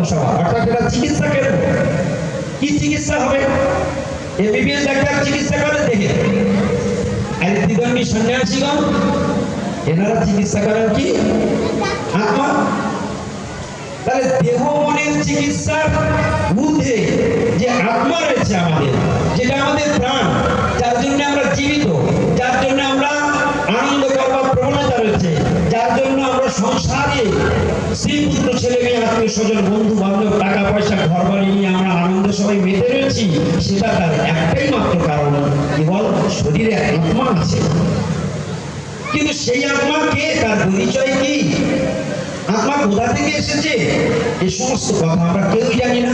ধর্মসভা, অর্থাৎ এটা চিকিৎসা কেন্দ্র। কি চিকিৎসা হবে? এমবিবিএস ডাক্তার চিকিৎসা করে দেখে, আর দিগঙ্গী সন্ন্যাসীগণ এনারা চিকিৎসা করেন কি? আত্মা। তাহলে দেহ মনের চিকিৎসার ঊর্ধ্বে যে আত্মা রয়েছে আমাদের, যেটা আমাদের প্রাণ, যার জন্য আমরা জীবিত, যার জন্য আমরা আনন্দ করবার প্রবণতা রয়েছে, যার জন্য আমরা সংসারে স্ত্রী পুত্র ছেলে মেয়ে আত্মীয় স্বজন বন্ধু বান্ধব টাকা পয়সা ঘর বাড়ি নিয়ে আমরা আনন্দ সবাই মেতে রয়েছি, সেটা তার একটাই মাত্র কারণ, কেবল শরীরে আত্মা আছে। কিন্তু সেই আত্মা কে, তার পরিচয় কি, আত্মা কোথা থেকে এসেছে, এই সমস্ত কথা আমরা কেউই জানি না।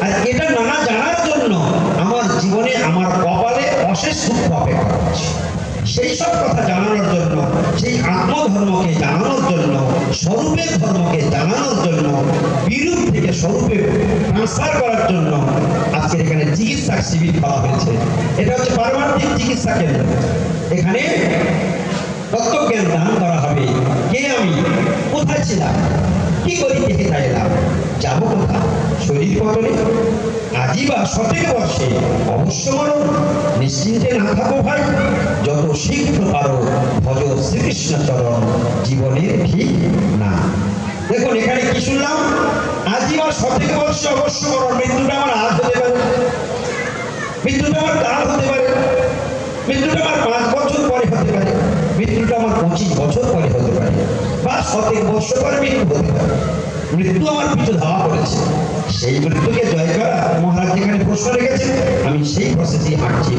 আর এটা না জানার জন্য আমার জীবনে আমার কপালে অশেষ দুঃখ অপেক্ষা করছে। সেই সব কথা জানানোর জন্য, সেই আত্মধর্মকে জানানোর জন্য, স্বরূপের ধর্মকে জানানোর জন্য, বিরূপ থেকে স্বরূপে ট্রান্সফার করার জন্য আজকের এখানে চিকিৎসা শিবির করা হয়েছে। এটা হচ্ছে পারমার্থিক চিকিৎসা কেন্দ্র। এখানে তত্ত্বজ্ঞান দান করা হবে। কে আমি, কোথায় ছিলাম, কি করি দেখে চাইলাম, যাবো কোথা, শরীর পতনে আজই বা সতের বর্ষে অবশ্য মরণ, নিশ্চিন্তে না থাকো ভাই, যত শীঘ্র পারো ভজ শ্রীকৃষ্ণ চরণ, জীবনের ঠিক না। দেখুন এখানে কি শুনলাম, আজই বা সতের বর্ষে অবশ্য মরণ, মৃত্যুটা আমার আজ হতে পারে, মৃত্যুটা আমার কাল হতে পারে, মৃত্যুটা আমার 5 বছর পরে হতে পারে, মৃত্যুটা আমার 25 বছর পরে হতে পারে, বা 100 বছর পরে মৃত্যু হতে পারে। মৃত্যু আমার পিছু ধাওয়া করেছে, সেই মৃত্যুকে জয় করা, মহারাজ যেখানে প্রশ্ন রেখেছেন আমি সেই প্রসেসে হাঁটছি।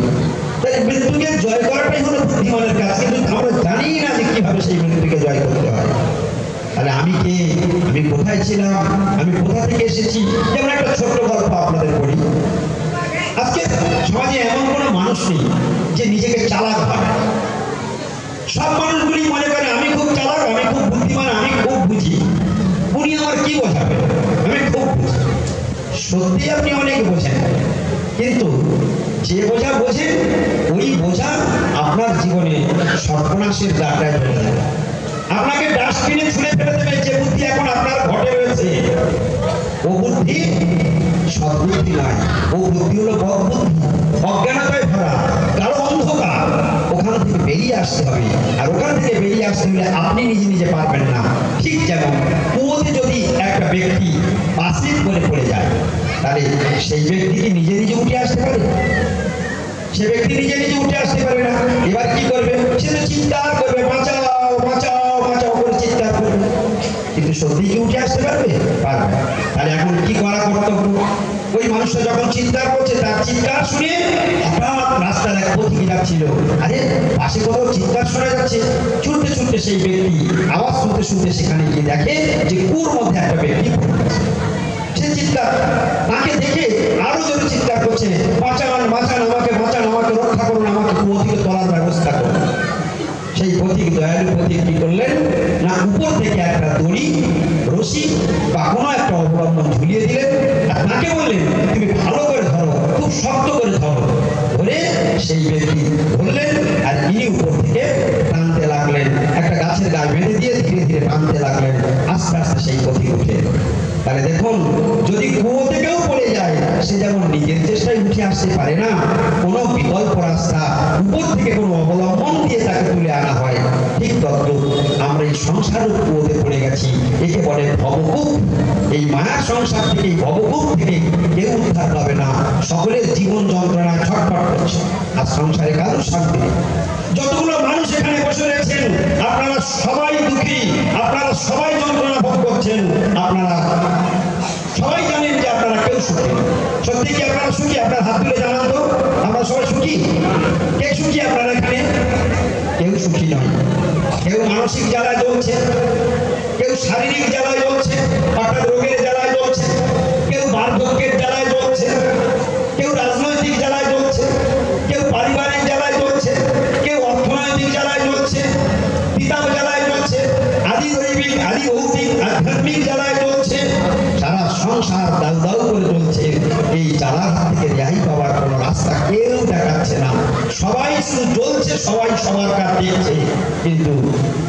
তাই মৃত্যুকে জয় করাটাই হলো বুদ্ধিমানের কাজ, কিন্তু আমরা জানি না যে কিভাবে সেই মৃত্যুকে জয় করতে হয়। তাহলে আমি কে, আমি কোথায় ছিলাম, আমি কোথা থেকে এসেছি। যেমন একটা ছোট্ট গল্প আপনাদের বলি। আজকে সমাজে এমন কোনো মানুষ নেই যে নিজেকে চালাক ভাবে। সব মানুষগুলি মনে করে আমি খুব চালাক, আমি খুব বুদ্ধিমান, আমি খুব বুঝি, উনি আমার কি বোঝাবে, আমি খুব বুঝি। সত্যি আপনি অনেক বোঝেন, কিন্তু যে বোঝা বোঝেন ওই বোঝা আপনার জীবনে সর্বনাশের যাত্রায় চলে যাবে। আপনাকে ডাস্টবিনে ছুঁড়ে ফেলে দেবে যে বুদ্ধি এখন আপনার ঘটে রয়েছে। ও বুদ্ধি সদ্বুদ্ধি নয়, ও বুদ্ধি হলো বদ বুদ্ধি, অজ্ঞানতায় ভরা, কারো অন্ধকার। ওখান থেকে বেরিয়ে আসতে হবে, আর ওখান থেকে বেরিয়ে আসতে হলে আপনি নিজে নিজে পারবেন না। ঠিক যেমন কুয়োতে যদি একটা ব্যক্তি পাশে করে পড়ে যায়, তাহলে সেই ব্যক্তি কি নিজে নিজে উঠে আসতে পারে? সে ব্যক্তি নিজে নিজে উঠে আসতে পারবে না। এবার কি করবে? সে তো চিৎকার করবে, বাঁচাও বাঁচাও বাঁচাও করে চিৎকার করবে, কিন্তু সত্যি কি উঠে আসতে পারবে? পারবে। তাহলে এখন কি করা কর্তব্য? ওই মানুষটা যখন চিৎকার করছে, তার চিৎকার শুনে হঠাৎ রাস্তার এক পথিক যাচ্ছিল, আরে পাশে কোথাও চিৎকার শোনা যাচ্ছে, ছুটতে ছুটতে সেই ব্যক্তি আওয়াজ শুনতে শুনতে সেখানে গিয়ে দেখে যে কুয়োর মধ্যে একটা ব্যক্তি পড়ে আছে। সে চিৎকার, তাকে দেখে আরো জোরে চিৎকার করছে, বাঁচান বাঁচান, আমাকে বাঁচান, আমাকে রক্ষা করুন, আমাকে কুয়ো থেকে তোলার ব্যবস্থা করুন। সেই পথিক, দয়ালু পথিক কি করলেন না, উপর থেকে একটা দড়ি, রশি বা কোনো একটা অবলম্বন ঝুলিয়ে দিলেন, আর তাকে বললেন তুমি ভালো করে ধরো, খুব শক্ত করে ধরো। ধরে সেই ব্যক্তি ধরলেন, আর ইনি উপর থেকে টানতে লাগলেন, একটা গাছের গায়ে বেঁধে দিয়ে ধীরে ধীরে টানতে লাগলেন। আস্তে আস্তে সেই পথিক উঠে। তাহলে দেখুন, যদি কুয়ো থেকেও পড়ে যায়, সে যেমন নিজের চেষ্টায় উঠে আসতে পারে না, কোনো বিকল্প রাস্তা উপর থেকে কোনো অবলম্বন দিয়ে তাকে তুলে আনা হয়, ঠিক তদ্রূপ আমরা এই সংসারের কুয়োতে পড়ে গেছি। একে বলে ভবকূপ। এই মায়ার সংসার থেকে, এই ভবকূপ থেকে কেউ উদ্ধার হবে না। সকলের জীবন যন্ত্রণায় ছটফট করছে, আর সংসারে কারো শান্তি নেই। যতগুলো মানুষ এখানে বসে রয়েছেন, আপনারা সবাই দুঃখী, আপনারা সবাই যন্ত্রণা ভোগ করছেন, আপনারা সবাই জানেন যে আপনারা কেউ সুখী। সত্যি কি আপনারা সুখী? আপনার হাত তুলে জানান তো, আমরা সবাই সুখী? কে সুখী আপনারা এখানে? কেউ সুখী নয়। কেউ মানসিক জ্বালায় জ্বলছে, কেউ শারীরিক জ্বালায় জ্বলছে, হঠাৎ রোগের জ্বালায় জ্বলছে, কেউ বার্ধক্যের জ্বালায় জ্বলছে, কেউ রাজনৈতিক জ্বালায় জ্বলছে, কেউ পারিবারিক জ্বালায় জ্বলছে, কেউ অর্থনৈতিক জ্বালায় জ্বলছে, পিতার জ্বালায় জ্বলছে, আদি দৈবিক আদি ভৌতিক আধ্যাত্মিক জ্বালায় জ্বলছে। সারা সংসার দাউ দাউ করে চলছে। এই জ্বালার হাত থেকে রেহাই পাওয়ার কোনো রাস্তা কেউ দেখাচ্ছে না। সবাই শুধু জ্বলছে, সবাই সবার কাজ দেখছে, কিন্তু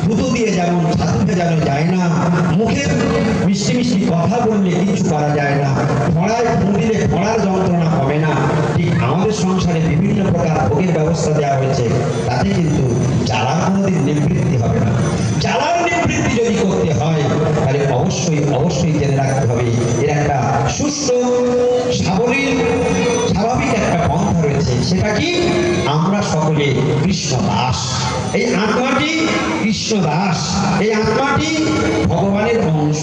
থুতু দিয়ে যেমন ছাতু ভেজানো যায় না, মুখের মিষ্টি মিষ্টি কথা বললে কিছু করা যায় না, ফড়ায় ফু দিলে ফড়ার যন্ত্রণা হবে না, ঠিক আমাদের সংসারে বিভিন্ন প্রকার ভোগের ব্যবস্থা দেওয়া হয়েছে, তাতে কিন্তু জ্বালার কোনোদিন নিবৃত্তি হবে না। জ্বালার নিবৃত্তি যদি করতে হয় তাহলে অবশ্যই অবশ্যই জেনে রাখতে হবে এর একটা সুস্থ সাবলীল স্বাভাবিক একটা পন্থা রয়েছে। সেটা কি? আমরা সকলে কৃষ্ণ দাস। এই আত্মাটি কৃষ্ণ দাস, এই আত্মাটি ভগবানের অংশ।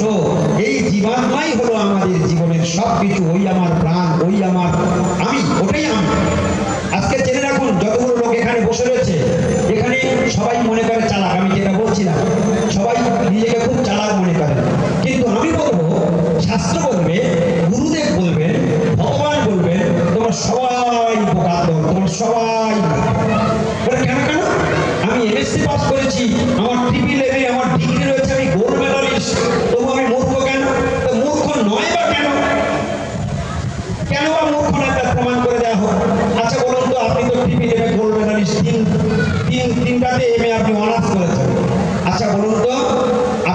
এই জীবাত্মাই হলো আমাদের জীবনের সবকিছু। ওই আমার প্রাণ, ওই আমার আমি, ওটাই আমি। আজকে জেনে রাখুন, যতগুলো লোক এখানে বসে রয়েছে, এখানে সবাই মনে করে চালাক। আমি যেটা বলছিলাম, সবাই নিজেকে খুব চালাক মনে করে, কিন্তু আমি বলবো, শাস্ত্র বলবে, গুরুদেব বলবেন, ভগবান বলবেন, তোমরা সবাই বোকা দল, তোমরা সবাই। কেন কেন? আমি এমএসসি পাস করেছি, আমার ট্রিপল এমএ, আমার ডিগ্রি রয়েছে, আমি গোল্ড মেডালিস্ট, তবু আমি মূর্খ কেন? তো মূর্খ নয় বা কেন? কেন বা মূর্খ নয় তার প্রমাণ করে দেওয়া হোক। আচ্ছা বলুন তো, আপনি তো ট্রিপল এমএ গোল্ড মেডালিস্ট, তিনটাতে এমএ আপনি অনার্স করেছেন। আচ্ছা বলুন তো,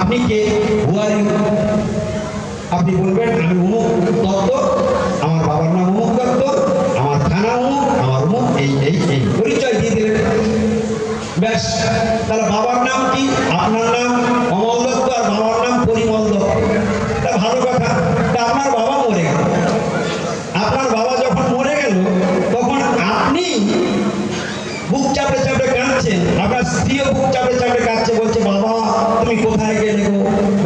আপনি কে? হু আর ইউ? আপনি বলবেন আমি অমুক দত্ত, আমার বাবার নাম অমুক দত্ত, আমার থানা অমুক, আমার অমুক, এই এই এই পরিচয় দিয়ে দিলেন, ব্যাস। তাহলে বাবার নাম কি? আপনার নাম অমল দত্ত আর বাবার নাম পরিমল দত্ত। তা ভালো কথা। তা আপনার বাবা মরে গেল, আপনার বাবা যখন মরে গেল তখন আপনি বুক চাপড়ে চাপড়ে কাঁদছেন, আপনার স্ত্রীও বুক চাপড়ে চাপড়ে কাঁদছে, বলছে বাবা তুমি কোথায় গেলে গো,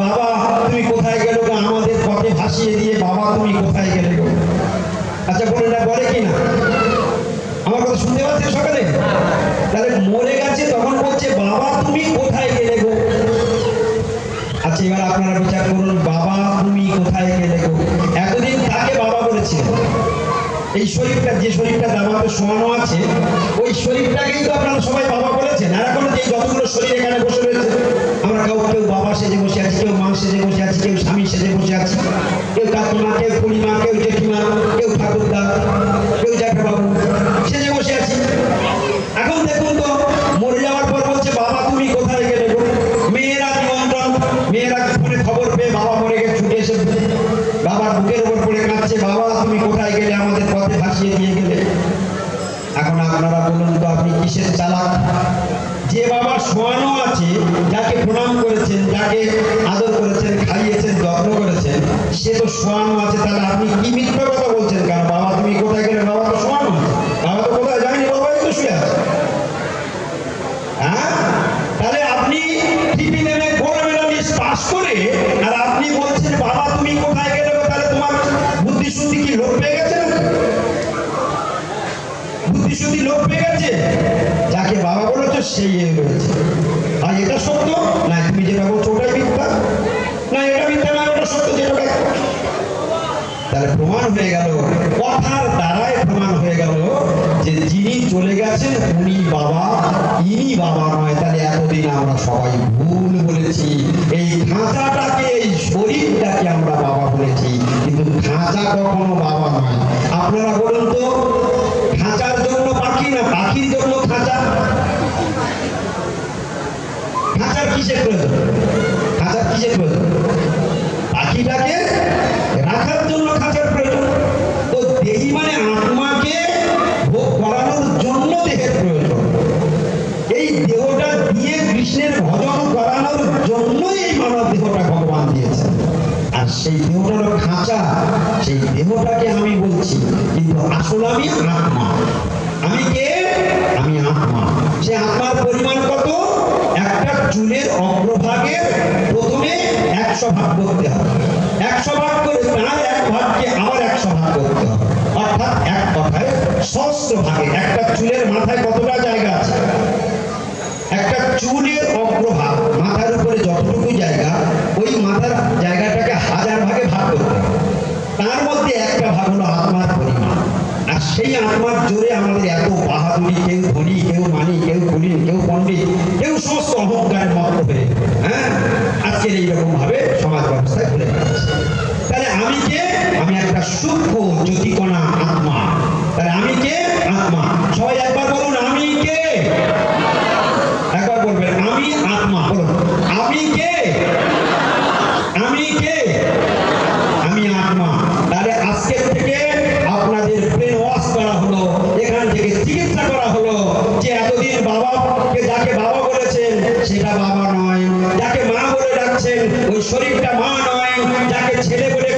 বাবা তুমি কোথায় গেলে গো, আমাদের পথে ভাসিয়ে দিয়ে বাবা তুমি কোথায় গেলে গো। আচ্ছা বলুন না, বলে কি না? আমার কথা শুনতে পাচ্ছেন সকালে? তাহলে মরে গেছে, তখন বলছে বাবা তুমি কোথায় গেলে গো। আচ্ছা এবার আপনারা বিচার করুন, বাবা তুমি কোথায় গেলে গো, এতদিন তাকে বাবা বলেছিলেন। এই শরীরটা, যে শরীরটা দামাতে শোয়ানো আছে, ওই শরীরটাকেই তো আপনারা সবাই বাবা বলেছেন। আর এখন যে যতগুলো শরীর এখানে বসে রয়েছে, আমরা কেউ বাবা সেজে বসে আছি, কেউ মা সেজে বসে আছি, কেউ স্বামী সেজে বসে আছি, কেউ কাকিমা, কেউ পরিমা, কেউ জেঠিমা, কেউ ঠাকুরদা, কেউ জ্যাঠাবাবু সেজে বসে আছি। এখন দেখুন তো, মরে যাওয়ার পর বলছে বাবা তুমি কোথায় গেলে গো। মেয়েরা নিমন্ত্রণ, মেয়েরা ফোনে খবর পেয়ে বাবা মরে গেছে ছুটে এসে বাবার বুকের উপর পড়ে কাঁদছে, বাবা তুমি কোথায় গেলে, আমাদের পথে ভাসিয়ে দিয়ে গেলে। এখন আপনারা বলুন তো, আপনি কিসের চালাক? যে বাবা শোয়ানো আছে, যাকে প্রণাম করেছেন, যাকে আদর করেছেন, খাইয়েছেন, যত্ন করেছেন, সে তো শোয়ানো আছে, তাহলে আপনি কি মিথ্যা কথা বলছেন? কারণ বাবা তুমি কোথায় গেলে, বাবা তো শোয়ানো আছে, বাবা তো কোথায় যায়নি, বাবাই তো শুয়ে আছে। হ্যাঁ, তাহলে আপনি triple MA gold medalist pass করে আর আপনি বলছেন বাবা তুমি কোথায় গেলে, তাহলে তোমার বুদ্ধি শুদ্ধি কি লোপ পেয়ে গেছে? বুদ্ধি শুদ্ধি লোপ পেয়ে গেছে? যাকে বাবা বলেছো সেই রয়েছে। আর এটা সত্য না, তুমি যেটা বলছো ওটাই মিথ্যা, না এটা মিথ্যা না, ওটা সত্য যেটা। তাহলে প্রমাণ হয়ে গেল, কথার দ্বারাই প্রমাণ হয়ে গেল যে যিনি চলে গেছেন উনি বাবা, ইনি বাবা নয়। তাহলে এতদিন আমরা সবাই ভুল বলেছি, এই খাঁচাটাকে, এই শরীরটাকে আমরা বাবা বলেছি, কিন্তু খাঁচা কখনো বাবা নয়। আপনারা বলুন তো, খাঁচার জন্য পাখি না পাখির জন্য খাঁচা? খাঁচার কিসের প্রয়োজন? খাঁচার কিসের প্রয়োজন? পাখিটাকে রাখার জন্য খাঁচার প্রয়োজন। তো দেহি মানে আত্মাকে ভোগ করানোর জন্য দেহের প্রয়োজন। এই দেহটা দিয়ে কৃষ্ণের ভজন করানোর জন্যই এই মানব দেহটা ভগবান দিয়েছে। আর সেই দেহটা হলো খাঁচা, সেই দেহটাকে আমি বলছি, কিন্তু আসলে আমি আত্মা। আমি কে? আমি আত্মা। সে আত্মার পরিমাণ কত? একটা চুলের অগ্রভাগের প্রথমে 100 ভাগ করতে হবে, 100 ভাগ করে তার এক ভাগকে আবার 100 ভাগ করতে হবে, অর্থাৎ এক কথায় সহস্র ভাগে। একটা চুলের মাথায় কতটা জায়গা আছে? একটা চুলের অগ্রভাগ, মাথার উপরে যতটুকু জায়গা, ওই মাথার জায়গাটাকে 1000 ভাগে ভাগ করতে হবে। তার মধ্যে একটা ভাগ হলো আত্মার পরিমাণ। আর সেই আত্মার জোরে আমাদের এত বাহাদুরি, কেউ ধনী, কেউ মানি, কেউ কুলীন, কেউ পণ্ডিত, কেউ সমস্ত অহংকারের মত হয়ে আজকের এইরকম ভাবে সমাজ ব্যবস্থায় ঘুরে বেড়াচ্ছে। তাহলে আমি কে? আমি একটা সূক্ষ্ম জ্যোতিকণা আত্মা। তাহলে আমি কে? আত্মা। সবাই একবার বলুন আমি কে? একবার বলবেন, আমি আত্মা। বলুন, আমি কে? আমি কে? আমি আত্মা। তাহলে আজকের থেকে আপনাদের ব্রেন ওয়াশ করা হলো, এখান থেকে চিকিৎসা করা হলো যে এতদিন বাবাকে যাকে বাবা বলেছেন সেটা বাবা নয়, যাকে মা বলে ডাকছেন ওই শরীরটা মা নয়, যাকে ছেলে বলে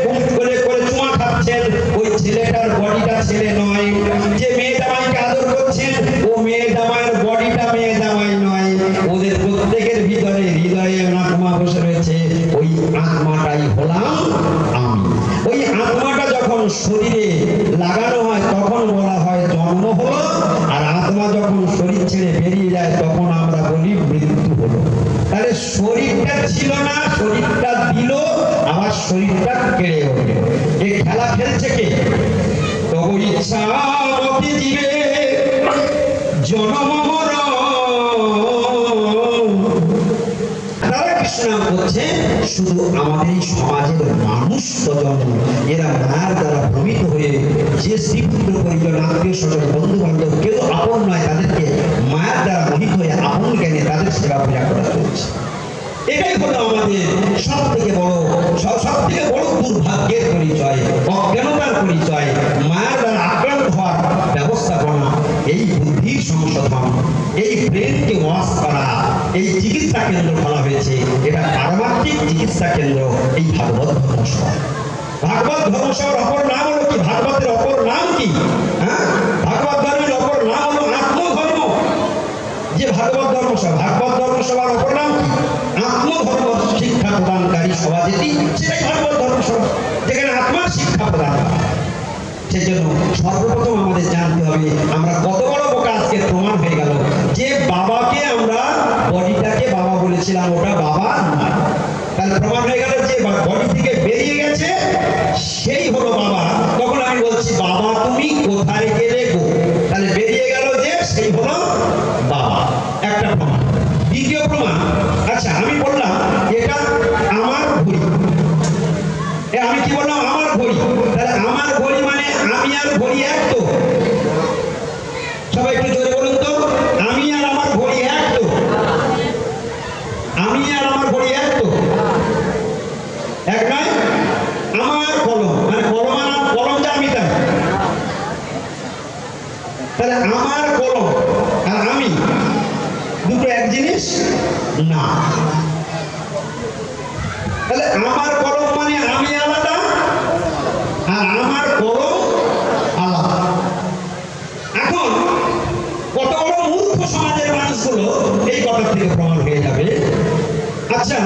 করে চুমা খাচ্ছেন ওই ছেলেটার বডিটা ছেলে নয়, যে মেয়ে জামাইকে আদর করছেন ও মেয়ে জামাইয়ের বডিটা মেয়ে জামাই নয়, ওদের প্রত্যেকের ভিতরে হৃদয়ে আত্মা বসে রয়েছে, ওই আত্মাটাই হলাম আমি। ওই আত্মাটা যখন শরীরে লাগানো হয় তখন বলা হয় জন্ম হলো, আর আত্মা যখন শরীর ছেড়ে বেরিয়ে যায় তখন আমরা বলি মৃত্যু হলো। তাহলে শরীরটা ছিল না, শরীরটা দিল, আবার শরীরটা কেড়ে উঠল। এই খেলা খেলছে কে? তবু ইচ্ছা মতে জীবে জনম মরণ। তারা কৃষ্ণ নাম করছে শুধু আমাদের এই সমাজের মানুষ প্রজন্ম, এরা মায়ের দ্বারা ভ্রমিত হয়ে যে শ্রীপুত্র পরিজন আত্মীয় স্বজন বন্ধু বান্ধব কেউ আপন নয়, তাদেরকে মায়ের দ্বারা মোহিত হয়ে আপন জ্ঞানে তাদের সেবা পূজা করা চলছে। এটাই হলো আমাদের সব থেকে বড় দুর্ভাগ্যের পরিচয়, অজ্ঞানতার পরিচয়, মায়ের দ্বারা আক্রান্ত হওয়ার ব্যবস্থাপনা। এই বুদ্ধির সংশোধন, এই ব্রেনকে ওয়াশ করা, এই চিকিৎসা কেন্দ্র খোলা হয়েছে। এটা পারমার্থিক চিকিৎসা কেন্দ্র, এই ভাগবত ধর্মসভা। ভাগবত ধর্মসভার অপর নাম হলো কি? ভাগবতের অপর নাম কি? ভাগবত ধর্মের অপর নাম হলো আত্মধর্ম। যে ভাগবত ধর্মসভা, ভাগবত ধর্মসভার অপর নাম কি? আত্মধর্ম শিক্ষা প্রদানকারী সভা, যেটি সেটাই ভাগবত ধর্মসভা, যেখানে আত্মার শিক্ষা প্রদান। সেজন্য সর্বপ্রথম আমাদের জানতে হবে আমরা কত বড় বোকা। আজকে প্রমাণ হয়ে গেল যে বাবাকে আমরা বডিটাকে বাবা বলেছিলাম, ওটা বাবা নয়। তাহলে প্রমাণ হয়ে গেল যে বডি থেকে বেরিয়ে গেছে সেই হলো বাবা। তখন আমি বলছি, বাবা তুমি কোথায় গেলে গো? তাহলে বেরিয়ে গেল যে সেই হলো বাবা। একটা প্রমাণ। দ্বিতীয় প্রমাণ, আচ্ছা আমি বললাম এটা আমার ঘড়ি, আমি কি বললাম? আমার ঘড়ি। তাহলে আমার ঘড়ি মানে আমি আর ঘড়ি এক তো? সবাই একটু জোরে বলুন তো, আমি আর আমার ঘড়ি এক তো? আমি আর আমার ঘড়ি এক তো? এক নয়? আমার কলম মানে কলমটা আমি, তাই? তাহলে আমার কলম আর আমি দুটো এক জিনিস না। তাহলে আমার কলম মানে আমি আলাদা, আর আমার কলম আলাদা। এখন কত বড় মূর্খ সমাজের মানুষগুলো এই কথা থেকে প্রমাণ হয়ে যাবে। আচ্ছা,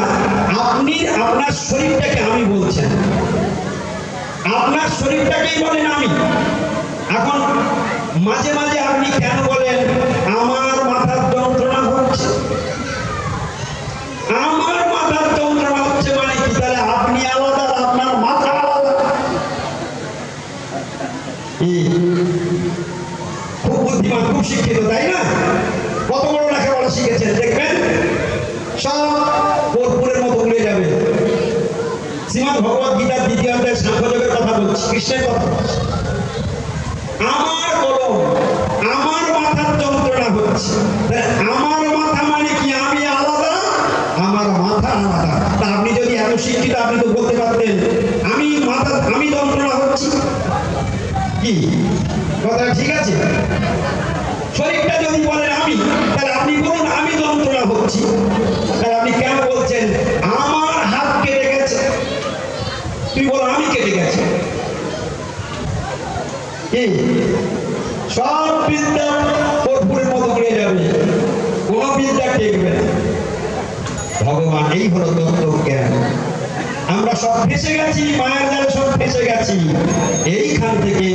আপনি আপনার শরীরটাকে আমি বলছেন, আপনার শরীরটাকেই বলেন আমি। এখন মাঝে মাঝে আপনি কেন বলেন আমার মাথার যন্ত্রণা হচ্ছে? আমার মাথার যন্ত্রণা হচ্ছে মানে কি? তাহলে আপনি আলাদা, আপনার মাথা আলাদা। খুব বুদ্ধিমান, খুব শিক্ষিত, তাই না? কত বড় লেখাপড়া শিখেছেন দেখবেন, সব কর্পূরের মতো উড়ে যাবে। শ্রীমদ্ ভগবত গীতার দ্বিতীয় অধ্যায় সাংখ্যযোগের কথা বলছি, কৃষ্ণের কথা বলছি। আমার কলম, আমার মাথার যন্ত্রণা হচ্ছে। আমার মাথা মানে কি? আমি আলাদা, আমার মাথা আলাদা। তা আপনি যদি এত শিক্ষিত, আপনি তো বলতে পারতেন আমি মাথা, আমি যন্ত্রণা হচ্ছি। কি কথা ঠিক আছে? শরীরটা যদি বলেন আমি, তাহলে আপনি বলুন আমি যন্ত্রণা হচ্ছি। তাহলে আপনি কেন বলছেন আমার হাত কেটে গেছে? তুই বল আমি কেটে গেছে। সব বিদ্যা কর্পূরের মতো উড়ে যাবে, কোন বিদ্যা টেকবে না। ভগবান এই হলো তত্ত্ব জ্ঞান। আমরা সব ফেসে গেছি, মায়ের জালে সব ফেসে গেছি। এইখান থেকে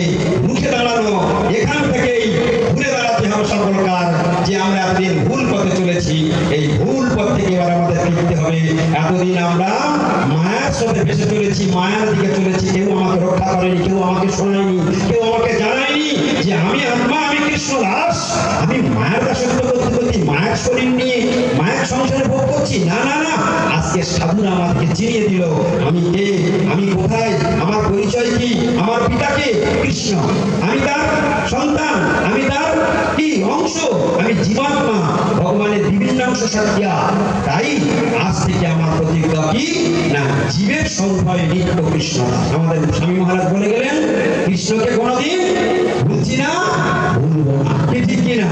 রুখে দাঁড়ানো, এখান থেকেই ঘুরে দাঁড়াতে হবে সকলকার, যে আমরা এতদিন ভুল পথে চলেছি, এই ভুল পথ থেকে এবার আমাদের ফিরতে হবে। এতদিন আমরা মায়ের সাথে ফেসে চলেছি, মায়ের দিকে চলেছি, কেউ আমাকে রক্ষা করেনি, কেউ আমাকে শোনায়নি, কেউ আমাকে জানায়নি যে আমি আত্মা, আমি কৃষ্ণ দাস, আমি মায়ের দাসত্ব করতে করতে মায়ের শরীর নিয়ে মায়ের সংসারে ভোগ করছি। না না না, আজকে সাধুরা আমাদেরকে চিনিয়ে দিল আমি কে, আমি কোথায়, আমার পরিচয় কি, আমার পিতাকে কৃষ্ণ, আমি তার সন্তান, আমি তার কি অংশ। অংশ, আমি জীবাত্মা, ভগবানের বিভিন্ন অংশ সাথিয়া। তাই আজ থেকে আমার প্রতিজ্ঞা কি না, জীবের সংখ্যায় নিত্য কৃষ্ণ। আমাদের স্বামী মহারাজ বলে গেলেন, কৃষ্ণকে কোনোদিন ভুলছি না, ভুলবো না। কি ঠিক কিনা?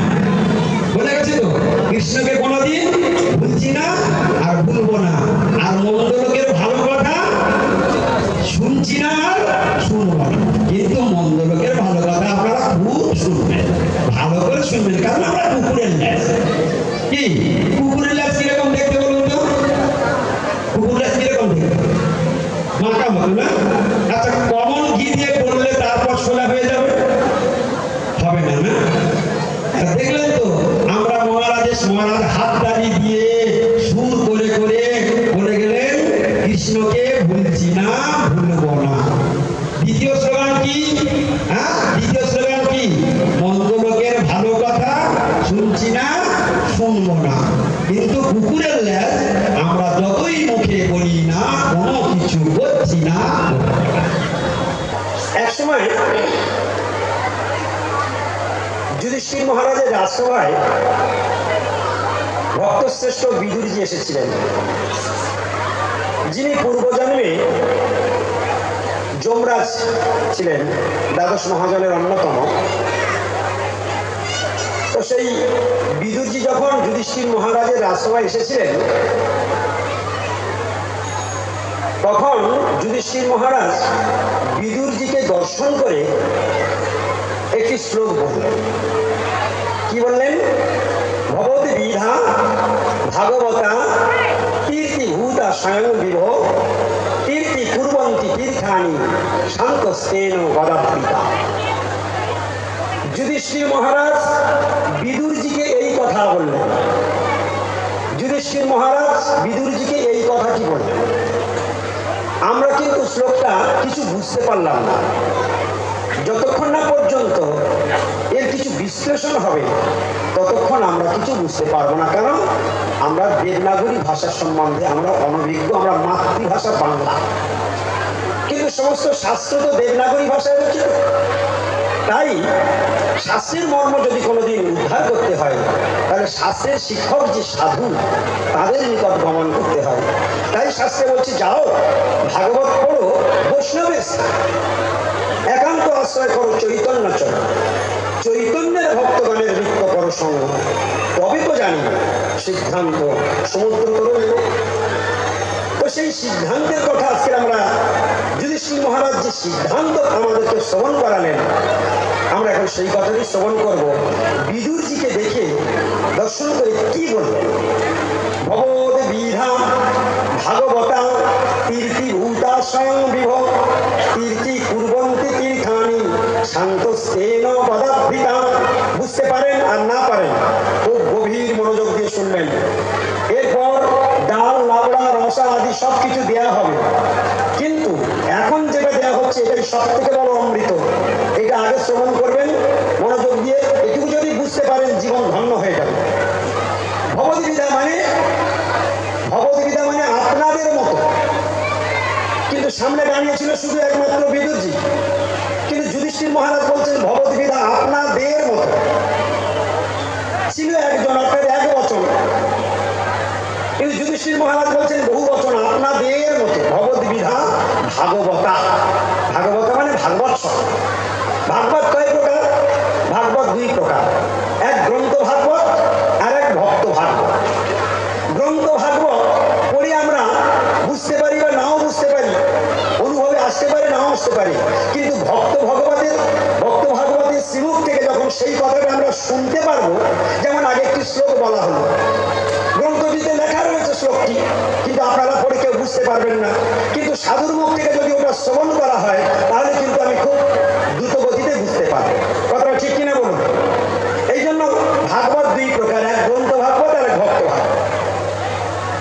বলে গেছে তো, কৃষ্ণকে কোনোদিন ভুলছি না আর ভুলবো না। আর মন্দ লোকের ভালো কথা শুনছি না আর শুনবো না। কিন্তু মন্দ লোকের ভালো কথা আপনারা খুব শুনবেন, ভালো করে শুনবেন, কারণ আমরা কুকুরের ল্যাস। কি কুকুরের ল্যাস কিরকম দেখতে বলুন তো? কুকুরের ল্যাস কিরকম দেখতে? মাকা মতো না? আচ্ছা, কমন ঘি দিয়ে করলে তারপর সোলা হয়ে যাবে? হবে না, না? দেখলেন তো, আমরা মহারাজ হাততালি দিয়ে সুর করে করে বলে গেলেন, কৃষ্ণকে ভুলছি না, ভুলবো না। দ্বিতীয় স্লোগান কি? দ্বিতীয় স্লোগান কি? মন্দ লোকের ভালো কথা শুনছি না, শুনবো না। কিন্তু কুকুরের ল্যাজ আমরা যতই মুখে বলি না, কোনো কিছু করছি না। এক সময় যুধিষ্ঠির মহারাজের রাজসভায় ভক্তশ্রেষ্ঠ বিদুরজি এসেছিলেন, যিনি পূর্বজন্মে যমরাজ ছিলেন, দ্বাদশ মহাজনের অন্যতম। তো সেই বিদুরজি যখন যুধিষ্ঠির মহারাজের রাজসভায় এসেছিলেন, তখন যুধিষ্ঠির মহারাজ বিদুরজিকে দর্শন করে একটি শ্লোক বললেন। কি বললেন? ভবতি বিধা ভাগবতা তীর্তিভূতা স্বয়ং বিভো তীর্তি কুর্বন্তি তীর্থানি শান্তস্তেন গদাবৃতা। যুধিষ্ঠির মহারাজ বিদুরজিকে এই কথা বললেন। যুধিষ্ঠির মহারাজ বিদুরজিকে এই কথাটি বললেন। আমরা কিন্তু শ্লোকটা কিছু বুঝতে পারলাম না, যতক্ষণ না পর্যন্ত এর কিছু বিশ্লেষণ হবে ততক্ষণ আমরা কিছু বুঝতে পারবো না। কারণ আমরা দেবনাগরী ভাষা সম্বন্ধে আমরা অনভিজ্ঞ, আমরা মাতৃভাষা বাংলা, কিন্তু সমস্ত শাস্ত্র তো দেবনাগরী ভাষায় রচিত। তাই শাস্ত্রের মর্ম যদি কোনোদিন উদ্ধার করতে হয়, তাহলে শাস্ত্রের শিক্ষক যে সাধু, তাদের নিকট গমন করতে হয়। তাই শাস্ত্রে বলছে, যাও ভাগবত পড়ো, বৈষ্ণবের একান্ত আশ্রয় করো চৈতন্য চরণ, চৈতন্যের ভক্তগণের নিত্য করো সঙ্গ, তবে তো জানি সিদ্ধান্ত সমুদ্র করো। তো সেই সিদ্ধান্তের কথা আজকে আমরা, যুধিষ্ঠির মহারাজ যে সিদ্ধান্ত আমাদেরকে শ্রবণ করালেন, আমরা এখন সেই কথাটি শ্রবণ করব। বিদুরজিকে দেখে দর্শন করে কি বললেন? ভবদ বিধা ভাগবতা তীর্তিভূতা স্বয়ং বিভব তীর্তি কুর্বন্তি তীর্থানি শান্তস্তেন গদাবৃতা। বুঝতে পারেন আর না পারেন, খুব গভীর মনোযোগ দিয়ে শুনবেন। এরপর ডাল, লাবড়া, রসা আদি সবকিছু দেয়া হবে, কিন্তু এখন যেটা দেয়া হচ্ছে এটাই সব থেকে বড় অমৃত। এটা আগে শ্রবণ করবেন মনোযোগ দিয়ে, এটুকু যদি বুঝতে পারেন জীবন ধন্য হয়ে যাবে। ভবদ্বিধা মানে আপনাদের মতো, কিন্তু সামনে দাঁড়িয়েছিল শুধু একমাত্র বিদুরজি, কিন্তু যুধিষ্ঠির মহারাজ বলছেন ভবদ্বিধা আপনাদের মতো। ছিল একজন, অর্থাৎ এক বচন, কিন্তু যুধিষ্ঠির মহারাজ বলছেন বহু বচন, আপনাদের মতো। ভবদ্বিধা ভাগবতা, ভাগবতা মানে ভাগবত শব্দ। ভাগবত কয় প্রকার? ভাগবত দুই প্রকার, এক গ্রন্থ ভাগবত আর এক ভক্ত ভাগবত। গ্রন্থ ভাগবত পড়ে আমরা বুঝতে পারি বা নাও বুঝতে পারি, অনুভবে আসতে পারে নাও আসতে পারে, কিন্তু ভক্ত ভাগবতের শ্রীমুখ থেকে যখন সেই কথাটা আমরা শুনতে পারবো, যেমন আগে একটি শ্লোক বলা হলো, গ্রন্থটিতে লেখা রয়েছে শ্লোকটি, কিন্তু আপনারা পড়ে কেউ বুঝতে পারবেন না, কিন্তু সাধুর মুখ থেকে যদি ওটা শ্রবণ করা হয়, তাহলে কিন্তু আমি খুব দ্রুত গতিতে বুঝতে পারবো। কথাটা ঠিক কিনা বলুন? এই জন্য ভাগবত দুই প্রকার, এক গ্রন্থ ভাগবত আর এক ভক্ত ভাগবত।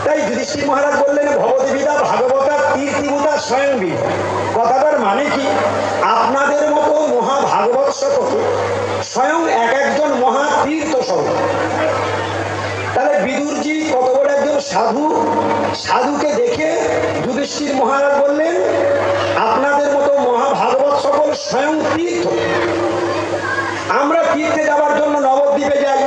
তাই যুধিষ্ঠির মহারাজ বললেন ভবদ্বিধা ভাগবতা তীর্তিভূতা স্বয়ং বিভ। কথাটার মানে কি? আপনাদের মতো মহাভাগবত সকল স্বয়ং এক একজন মহাতীর্থ স্বরূপ। তাহলে বিদুরজি কত বড় একজন সাধু, সাধুকে দেখে যুধিষ্ঠির মহারাজ বললেন আপনাদের মতো মহাভাগবত সকল স্বয়ং তীর্থ। আমরা তীর্থে যাওয়ার জন্য নবদ্বীপে যাই,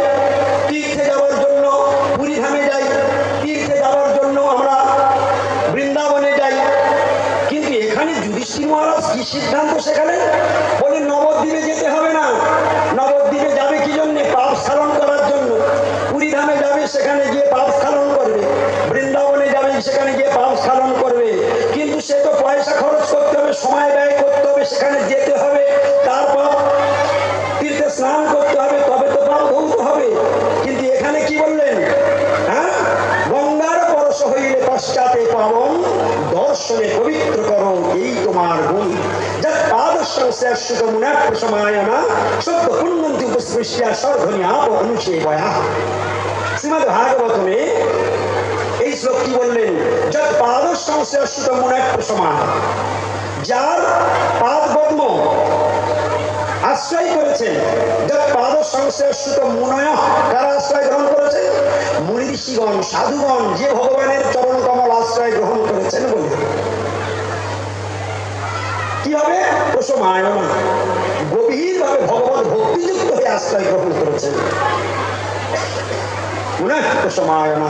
দর্শনে পবিত্র করো এই তোমার গুণ। যার পাদশ্রুত মুনার প্রসমায়না সত্য পুণ্যন্তি উপস্পৃষ্টা স্বর্ধনী আপ অনুষেবয়া। শ্রীমদ্ ভাগবতমে এই শ্লোকটি বললেন, যার পাদশ্রুত মুনার প্রসমান, যার পাদ পদ্ম আশ্রয় করেছেন, যার পাদ সংশ্লেষিত মুনয়, কারা আশ্রয় গ্রহণ করেছে? মুনি ঋষিগণ, সাধুগণ, যে ভগবানের চরণ কমল আশ্রয় গ্রহণ করেছেন বলে কি হবে? প্রসমায়না, গভীর ভাবে ভগবত ভক্তিযুক্ত হয়ে আশ্রয় গ্রহণ করেছেন। প্রসমায়না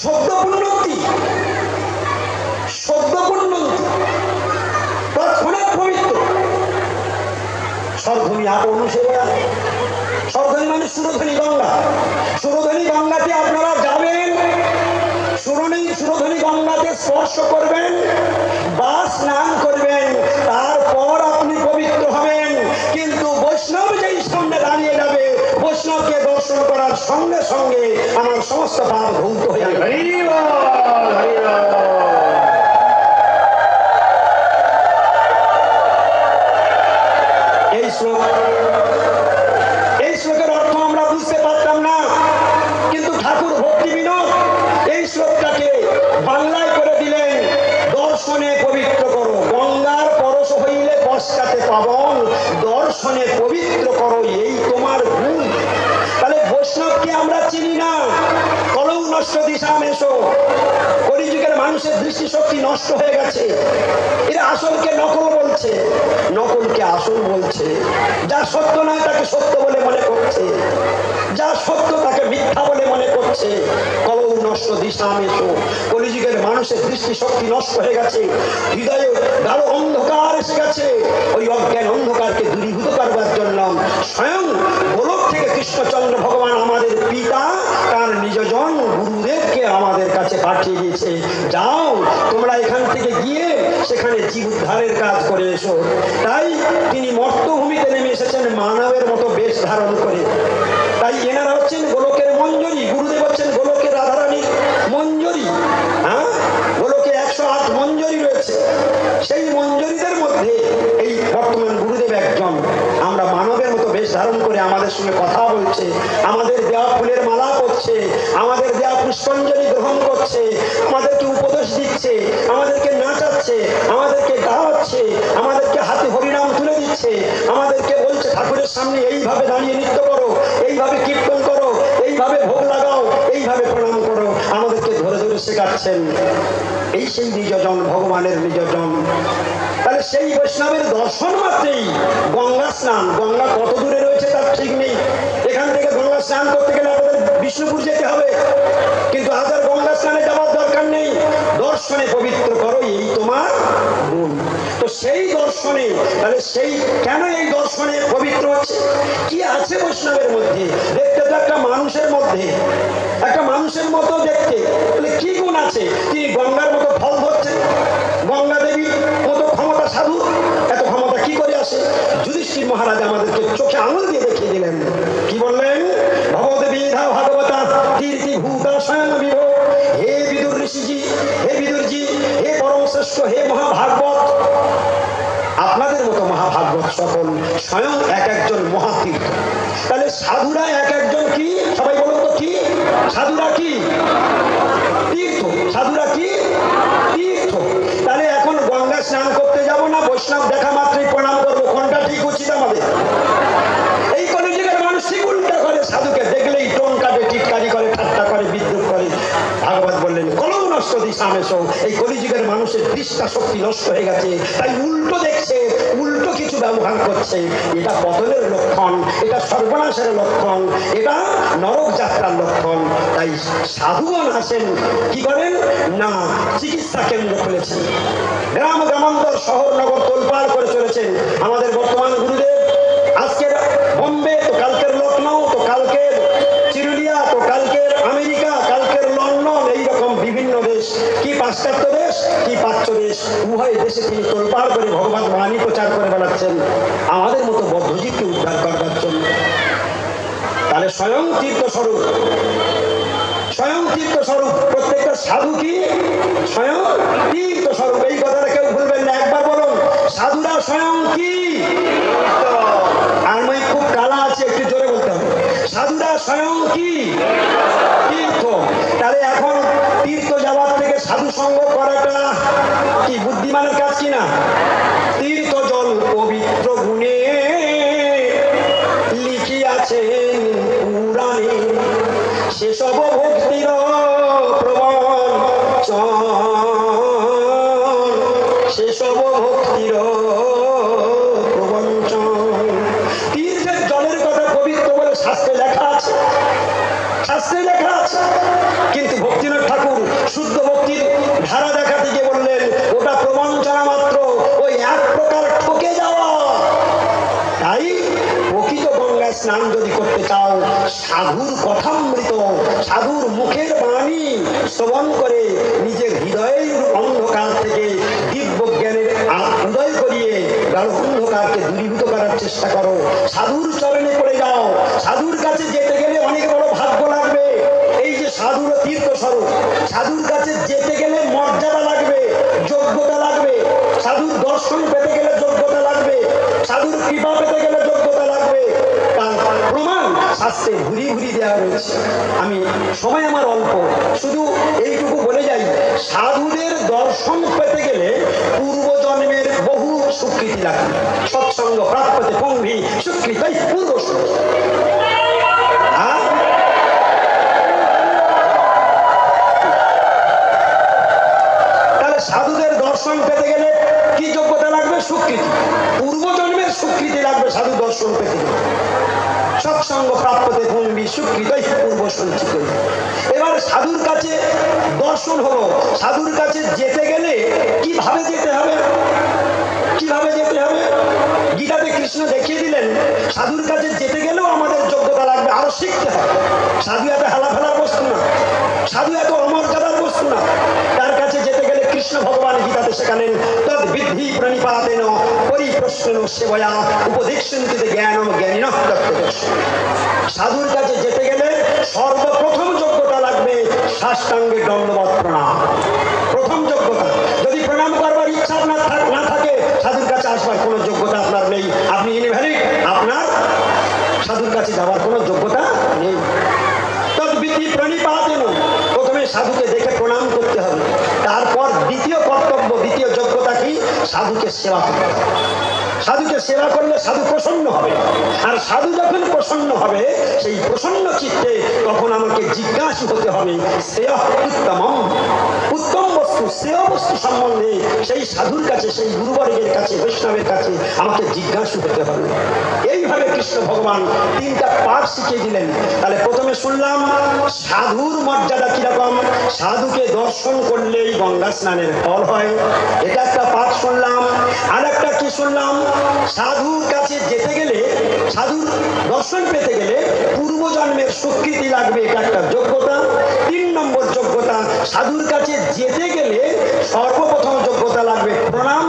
শব্দ পুণ্যন্তি, শব্দ পুণ্যন্তি, তৎক্ষণাৎ পবিত্র। স্বর্ধনী আপ অনুসেবয়া, স্বর্ধনী মানে সুরধনী গঙ্গা। সুরধনী গঙ্গাতে আপনারা যাবেন, সুরধনী গঙ্গাতে স্পর্শ করবেন বা স্নান করবেন, তারপর আপনি পবিত্র হবেন। কিন্তু বৈষ্ণব যেই সামনে দাঁড়িয়ে যাবে, বৈষ্ণবকে দর্শন করার সঙ্গে সঙ্গে আমার সমস্ত পাপ ধৌত হয়ে যাবে। এই শ্লোকের অর্থ আমরা বুঝতে পারতাম না, কিন্তু ঠাকুর ভক্তি বিনোদ এই শ্লোকটাকে বাংলায় করে দিলেন, দর্শনে পবিত্র করো, গঙ্গার পরশ হইলে পশ্চাতে পাবন, দর্শনে পবিত্র করো এই তোমার গুণ। তাহলে বৈষ্ণবকে আমরা চিনি না, কলৌ নষ্ট দিশাম এসো। কলিযুগের মানুষের দৃষ্টিশক্তি নষ্ট হয়ে গেছে, এরা আসলকে নকল বলছে, নকলকে আসল বলছে, যা সত্য নয় তাকে সত্য বলে মনে করছে, যা সত্য তাকে মিথ্যা বলে মনে করছে। কলৌ নষ্ট দিশাম এসো। কলিযুগের মানুষের দৃষ্টিশক্তি নষ্ট হয়ে গেছে, হৃদয়ে গাঢ় অন্ধকার এসে গেছে। ওই অজ্ঞান অন্ধকারকে দূরীভূত করবার জন্য স্বয়ং গোলক থেকে কৃষ্ণচন্দ্র ভগবান আমাদের পিতা তার নিজজন গুরুদেবকে আমাদের কাছে পাঠিয়ে দিয়েছে, যাও তোমরা এখান থেকে গিয়ে সেখানে জীব উদ্ধারের কাজ করে এসো। তাই তিনি মর্তভূমিতে নেমে এসেছেন মানবের মতো বেশ ধারণ করে। তাই এনারা হচ্ছেন গোলকের মঞ্জরি, গুরুদেব হচ্ছেন গোলকের রাধারানীর মঞ্জরি। হ্যাঁ, গোলকে 108 মঞ্জরি রয়েছে, সেই মঞ্জরিদের মধ্যে এই বর্তমান গুরুদেব একজন। আমরা মানবের মতো বেশ ধারণ করে আমাদের সঙ্গে কথা বলছে, আমাদের দেওয়া ফুলের মালা করছে, আমাদের দেওয়া পুষ্পাঞ্জলি গ্রহণ করছে, আমাদেরকে উপদেশ দিচ্ছে, আমাদেরকে নাচাচ্ছে, আমাদেরকে গাওয়াচ্ছে, আমাদেরকে হাতে হরিনাম তুলে দিচ্ছে, আমাদেরকে বলছে ঠাকুরের সামনে এইভাবে দাঁড়িয়ে নৃত্য করো, এইভাবে কীর্তন করো, এইভাবে ভোগ লাগাও, এইভাবে প্রণাম করো, আমাদেরকে ধরে ধরে শেখাচ্ছেন। এই সেই নিজজন, ভগবানের নিজজন। তাহলে সেই বৈষ্ণবের দর্শন মাত্রেই গঙ্গা স্নান, গঙ্গা কত দূরে রয়েছে তার ঠিক নেই। এখান থেকে গঙ্গা স্নান করতে গেলে আমাদের বিষ্ণুপুর যেতে হবে, কিন্তু আজ আর গঙ্গা স্নানে যাওয়ার দরকার নেই। দর্শনে পবিত্র করো এই তোমার গুণ। তো সেই দর্শনে, তাহলে সেই কেন এই দর্শনে পবিত্র হচ্ছে? কি আছে বৈষ্ণবের মধ্যে? দেখতে তো একটা মানুষের মধ্যে, একটা মানুষের মতো দেখতে, তাহলে কি গুণ আছে? তিনি গঙ্গার মতো ফল ধরছেন, গঙ্গা দেবীর মতো ক্ষমতা সাধু, এত ক্ষমতা কি করে আসে? যুধিষ্ঠির মহারাজ আমাদেরকে চোখে আঙুল দিয়ে দেখিয়ে দিলেন। কি বললেন? ভগবদ্গীতা ভাগবতা কীর্তি ভূতা স্বয়ং বিভো। হে বিদুর ঋষিজি, হে বিদুরজি, হে পরম শ্রেষ্ঠ, হে মহাভাগবত, আপনাদের মতো মহাভাগবত সকল স্বয়ং এক একজন মহাতীর্থ। তাহলে সাধুরা এক একজন কি? সবাই বলুন তো কি? সাধুরা কি? তীর্থ। সাধুরা কি? তীর্থ। তাহলে এখন গঙ্গা স্নান করতে যাব না, বৈষ্ণব দেখা মাত্রই প্রণাম করবো, কোনটা ঠিক উচিত আমাদের? এই কলিযুগের মানুষ ঠিক উল্টা করে, সাধুকে দেখলেই টোন কাটে, টিটকারি করে, ঠাট্টা করে, বিদ্রুপ করে। ভাগবত বললেন কলৌ নষ্ট দিশাম এসো। এই কলিযুগের মানুষের দৃষ্টা শক্তি নষ্ট হয়ে গেছে, তাই উল্টো দেখছে, উল্টো কিছু ব্যবহার করছে। এটা পতনের লক্ষণ, এটা সর্বনাশের লক্ষণ, এটা নরক যাত্রার লক্ষণ। তাই সাধুগণ আসেন কি করেন না, চিকিৎসা কেন্দ্র খুলেছেন, গ্রাম গ্রামান্তর শহর নগর তোলপাড় করে চলেছেন। আমাদের বর্তমান গুরুদেব আজকের বোম্বে, তো কালকের লখনৌ, তো কালকের চিরুলিয়া, তো কালকের আমেরিকা, কালকের লন্ডন, এইরকম বিভিন্ন দেশ, কি পাশ্চাত্য দেশ, কি প্রাচ্য দেশ, উভয় দেশে তিনি তোলপাড় করে ভগবান বাণী প্রচার করে বেড়াচ্ছেন আমাদের মতো বদ্ধজীবকে উদ্ধার করবার জন্য। তাহলে স্বয়ং তীর্থস্বরূপ, স্বয়ং তীর্থস্বরূপ প্রত্যেকটা সাধু কি? স্বয়ং তীর্থ। তীর্থস্বরূপ, এই কথাটা কেউ ভুলবেন না। একবার বলুন, সাধুরা স্বয়ং কি? আর মই খুব কালা আছে, একটু জোরে বলতে হবে। সাধুরা স্বয়ং কি? তীর্থ। তাহলে এখন তীর্থ যাওয়ার থেকে সাধু সঙ্গ করাটা কি বুদ্ধিমানের কাজ কিনা? তীর্থ জল পবিত্র গুণে লিখিয়াছেন পুরাণে, সেসব ভক্তির প্রবঞ্চন, সেসব ভক্তির প্রবঞ্চন। তীর্থের জলের কথা পবিত্র বলে শাস্ত্রে লেখা আছে, শাস্ত্রে লেখা আছে, কিন্তু ভক্তিনাথ ঠাকুর শুদ্ধ ভক্তির ধারা দেখাতে গিয়ে বললেন ওটা প্রবঞ্চনা মাত্র, ওই এক প্রকার ঠকে যাওয়া। তাই প্রকৃত গঙ্গায় স্নান যদি করতে চাও, সাধুর কথামৃত, সাধুর মুখের বাণী শ্রবণ করে নিজের হৃদয়ের অন্ধকার থেকে দিব্য জ্ঞানের উদয় করিয়ে গাঢ় অন্ধকারকে দূরীভূত করার চেষ্টা করো। সাধুর চরণে পড়ে যাও। সাধুর কাছে যেতে গেলে অনেক বড় ভাগ্য লাগবে। এই যে সাধুর তীর্থস্বরূপ, সাধুর কাছে যেতে গেলে মর্যাদা লাগবে, যোগ্যতা লাগবে। সাধুর দর্শন পেতে গেলে যোগ্যতা লাগবে, সাধুর কৃপা পেতে গেলে যোগ্যতা লাগবে। তার প্রমাণ শাস্ত্রে ঘুরি ঘুরি দেওয়া রয়েছে। আমি সময় আমার অল্প, শুধু এইটুকু বলে যাই, সাধুদের দর্শন পেতে গেলে পূর্বজন্মের বহু স্বীকৃতি লাগবে। সৎসঙ্গ প্রাপ্যতে পঙ্গি স্বীকৃতি পূর্ব সাধুদের দর্শন পেতে গেলে কি যোগ্যতা লাগবে? স্বীকৃতি, পূর্বজন্মের স্বীকৃতি লাগবে সাধু দর্শন পেতে গেলে। সৎসঙ্গ প্রাপ্যতে ভূমি স্বীকৃত পূর্ব সঞ্চিত। এবার সাধুর কাছে দর্শন হলো, সাধুর কাছে যেতে গেলে কিভাবে যেতে হবে? কিভাবে যেতে হবে? গীতাতে কৃষ্ণ দেখিয়ে দিলেন সাধুর কাছে যেতে গেলেও আমাদের যোগ্যতা লাগবে, আরো শিখতে হবে। সাধু এত হেলা ফেলার বস্তু না, সাধু এত অমর্যাদার বস্তু না। তার কাছে যেতে গেলে কৃষ্ণ ভগবান গীতাতে শেখালেন তদ বিদ্ধি প্রণিপাতেন পরিপ্রশ্ন সেবয়া উপদেশন্তি জ্ঞানম জ্ঞানিনঃ তত্ত্বদর্শন। সাধুর কাছে যেতে গেলে সর্বপ্রথম যোগ্যতা লাগবে সাষ্টাঙ্গে দণ্ডবৎ প্রণাম। প্রথম যোগ্যতা। যদি প্রণাম করবার ইচ্ছা আপনার না থাকে, সাধুর কাছে আসবার কোনো যোগ্যতা আপনার নেই। আপনি ইনভ্যালিড, আপনার সাধুর কাছে যাওয়ার কোনো যোগ্যতা নেই। তদ্বিধি প্রণিপাতেন, প্রথমে সাধুকে দেখে প্রণাম করতে হবে। তারপর দ্বিতীয় কর্তব্য, দ্বিতীয় যোগ্যতা কি? সাধুকে সেবা করতে হবে। সাধুকে সেবা করলে সাধু প্রসন্ন হবে। আর সাধু যখন প্রসন্ন হবে, সেই প্রসন্ন চিত্তে তখন আমাকে জিজ্ঞাসা হতে হবে শ্রেয় উত্তমম, উত্তম বস্তু, শ্রেয় বস্তু সম্বন্ধে সেই সাধুর কাছে, সেই গুরুবর্গের কাছে, বৈষ্ণবের কাছে আমাকে জিজ্ঞাসা হতে হবে। এইভাবে কৃষ্ণ ভগবান তিনটা পাঠ শিখিয়ে দিলেন। তাহলে প্রথমে শুনলাম সাধুর মর্যাদা কিরকম, সাধুকে দর্শন করলেই গঙ্গা স্নানের ফল হয়, এটা একটা পাঠ শুনলাম। আর একটা কি শুনলাম? সাধুর কাছে যেতে গেলে, সাধুর দর্শন পেতে গেলে পূর্বজন্মের স্বীকৃতি লাগবে, এটা একটা যোগ্যতা। 3 নম্বর যোগ্যতা, সাধুর কাছে যেতে গেলে সর্বপ্রথম যোগ্যতা লাগবে প্রণাম,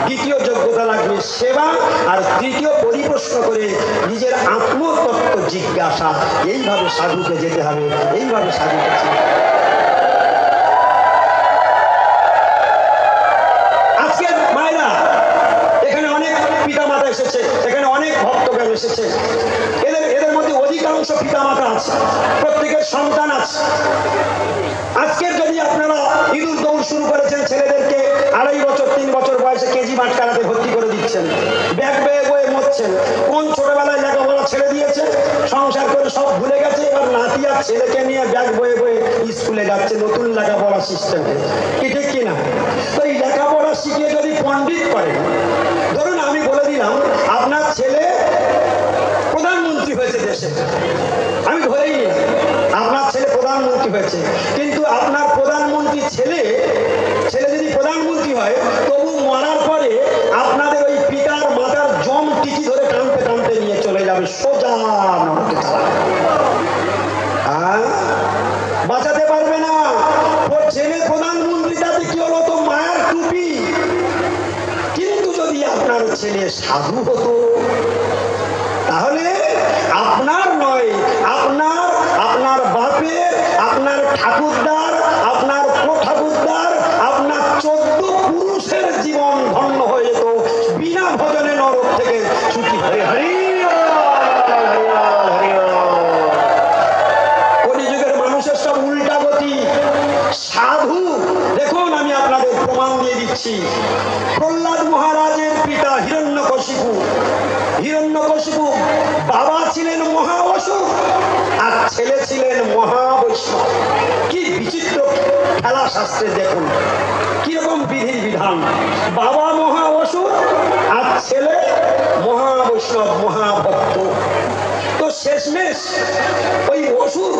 দ্বিতীয় যোগ্যতা লাগবে সেবা, আর তৃতীয় পরিপ্রশ্ন করে নিজের আত্মতত্ত্ব জিজ্ঞাসা। এইভাবে সাধুকে যেতে হবে, এইভাবে সাধুর কাছে। আজকের মায়েরা এখানে অনেক পিতামাতা এসেছে, এখানে অনেক ভক্তগণ এসেছে। এদের মধ্যে অধিকাংশ পিতামাতা আছে, প্রত্যেকের সন্তান আছে। আজকের যদি আপনারা ইঁদুর দৌড় শুরু করেছেন, ছেলেদেরকে 2.5 বছর 3 বছর বয়সে কেজি বাটখারাতে ভর্তি করে দিচ্ছেন, ব্যাগ বয়ে বয়ে মরছেন। কোন ছোটবেলায় লেখাপড়া ছেড়ে দিয়েছে, সংসার করে সব ভুলে গেছে, এবার নাতি আর ছেলেকে নিয়ে ব্যাগ বয়ে বয়ে স্কুলে যাচ্ছে নতুন লেখাপড়া সিস্টেমে। কি ঠিক কিনা? তো এই লেখাপড়া শিখিয়ে যদি পণ্ডিত করেন, ধরুন আমি বলে দিলাম আপনার ছেলে প্রধানমন্ত্রী হয়েছে দেশে, আমি ধরেই নিই আপনার ছেলে প্রধানমন্ত্রী হয়েছে, কিন্তু আপনার প্রধানমন্ত্রী ছেলে যদি প্রধানমন্ত্রী হয়, তবু মরার পরে আপনাদের ওই পিতার মাতার জম টিকি ধরে টানতে টানতে নিয়ে চলে যাবে সোজা নরকে। বাঁচাতে পারবে না। ছেলে প্রধানমন্ত্রী, তাতে কি হলো? তো মায়ের টুপি। কিন্তু যদি আপনার ছেলে সাধু হতো, তাহলে আপনার নয়, আপনার বাপের, আপনার ঠাকুরদার, আপনার ঠাকুরদার, আপনার 14 বলছি, প্রহ্লাদ মহারাজের পিতা হিরণ্যকশিপু, হিরণ্যকশিপু বাবা ছিলেন মহা অসুর আর ছেলে ছিলেন মহাবৈষ্ণব। কি বিচিত্র খেলা শাস্ত্রে দেখুন, কিরকম বিধির বিধান। বাবা মহা অসুর আর ছেলে মহাবৈষ্ণব, মহাভক্ত। তো শেষমেশ ওই অসুর